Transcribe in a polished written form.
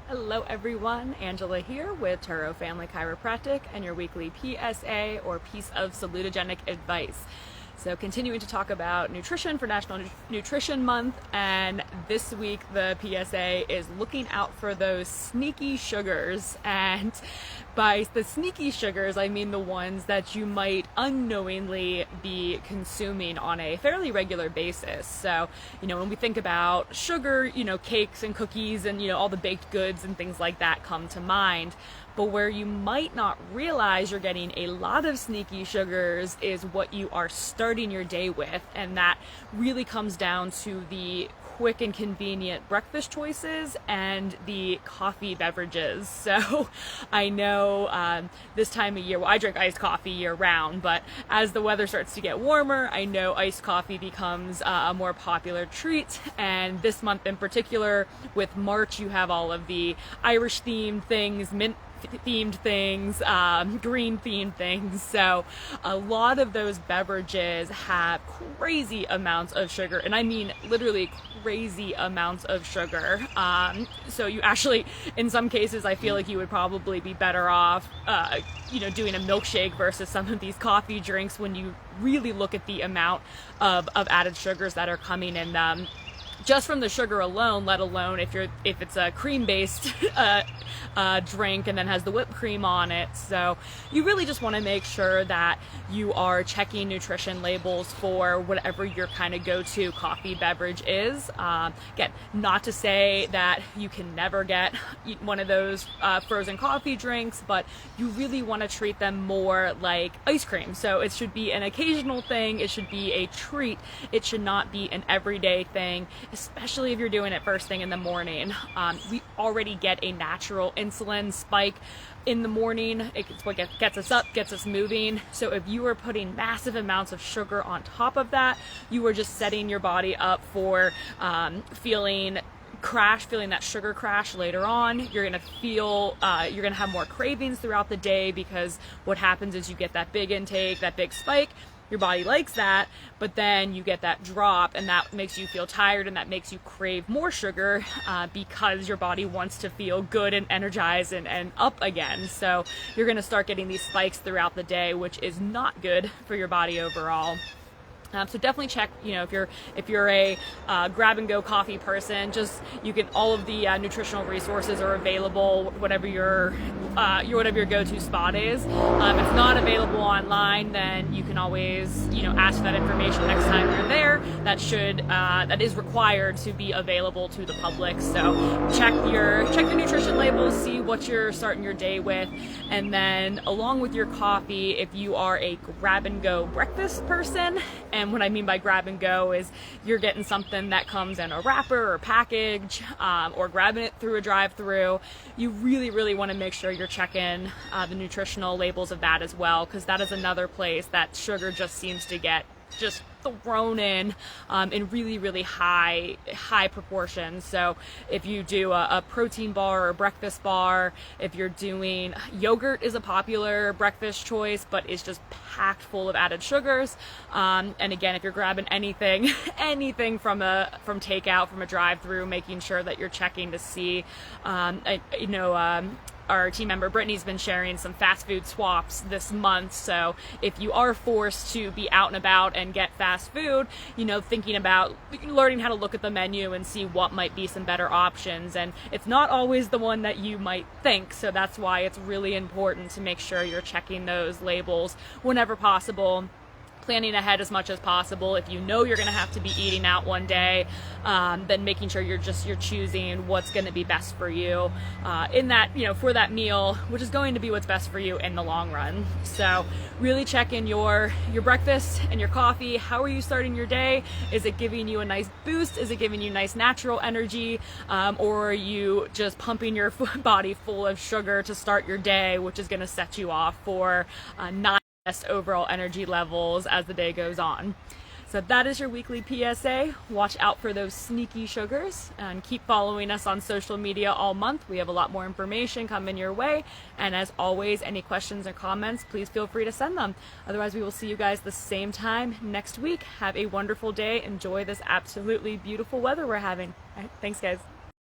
Hello everyone, Angela here with Turo Family Chiropractic and your weekly PSA or Piece of Salutogenic Advice. So continuing to talk about nutrition for National Nutrition Month, and this week the PSA is looking out for those sneaky sugars. And by the sneaky sugars, I mean the ones that you might unknowingly be consuming on a fairly regular basis. So, when we think about sugar, cakes and cookies and, all the baked goods and things like that come to mind. But where you might not realize you're getting a lot of sneaky sugars is what you are starting your day with. And that really comes down to the quick and convenient breakfast choices and the coffee beverages. So I know this time of year, well, I drink iced coffee year round, but as the weather starts to get warmer, I know iced coffee becomes a more popular treat. And this month in particular, with March, you have all of the Irish themed things, mint themed things, green themed things. So a lot of those beverages have crazy amounts of sugar, and I mean literally crazy amounts of sugar. So you actually, in some cases, I feel like you would probably be better off, doing a milkshake versus some of these coffee drinks when you really look at the amount of added sugars that are coming in them. Just from the sugar alone, let alone if it's a cream-based drink and then has the whipped cream on it. So you really just want to make sure that you are checking nutrition labels for whatever your kind of go-to coffee beverage is. Again, not to say that you can never get one of those frozen coffee drinks, but you really want to treat them more like ice cream. So it should be an occasional thing. It should be a treat. It should not be an everyday thing, especially if you're doing it first thing in the morning. We already get a natural insulin spike in the morning. It's what gets us up, gets us moving. So if you are putting massive amounts of sugar on top of that, you are just setting your body up for feeling that sugar crash later on. You're gonna feel, you're gonna have more cravings throughout the day, because what happens is you get that big intake, that big spike. Your body likes that, but then you get that drop, and that makes you feel tired, and that makes you crave more sugar because your body wants to feel good and energized and up again. So you're going to start getting these spikes throughout the day, which is not good for your body overall. So definitely check, if you're a grab and go coffee person, all of the nutritional resources are available, whatever your go-to spot is. If it's not available online, then you can always, ask for that information next time you're there. That is required to be available to the public. So check your nutrition labels, see what you're starting your day with, and then along with your coffee, if you are a grab and go breakfast person. And what I mean by grab and go is you're getting something that comes in a wrapper or package, or grabbing it through a drive-through. You really, really want to make sure you're checking the nutritional labels of that as well, because that is another place that sugar just seems to get just thrown in really, really high proportions. So if you do a protein bar or a breakfast bar, if you're doing yogurt is a popular breakfast choice, but it's just packed full of added sugars. And again, if you're grabbing anything from takeout, from a drive-through, making sure that you're checking to see, our team member Brittany's been sharing some fast food swaps this month. So if you are forced to be out and about and get fast food, thinking about learning how to look at the menu and see what might be some better options. And it's not always the one that you might think. So that's why it's really important to make sure you're checking those labels whenever possible. Planning ahead as much as possible. If you know you're going to have to be eating out one day, then making sure you're choosing what's going to be best for you in that, for that meal, which is going to be what's best for you in the long run. So really check in your breakfast and your coffee. How are you starting your day? Is it giving you a nice boost? Is it giving you nice natural energy? Or are you just pumping your body full of sugar to start your day, which is going to set you off for not overall energy levels as the day goes on? So that is your weekly PSA. Watch out for those sneaky sugars and keep following us on social media all month. We have a lot more information coming your way. And as always, any questions or comments, please feel free to send them. Otherwise, we will see you guys the same time next week. Have a wonderful day. Enjoy this absolutely beautiful weather we're having. All right, thanks, guys.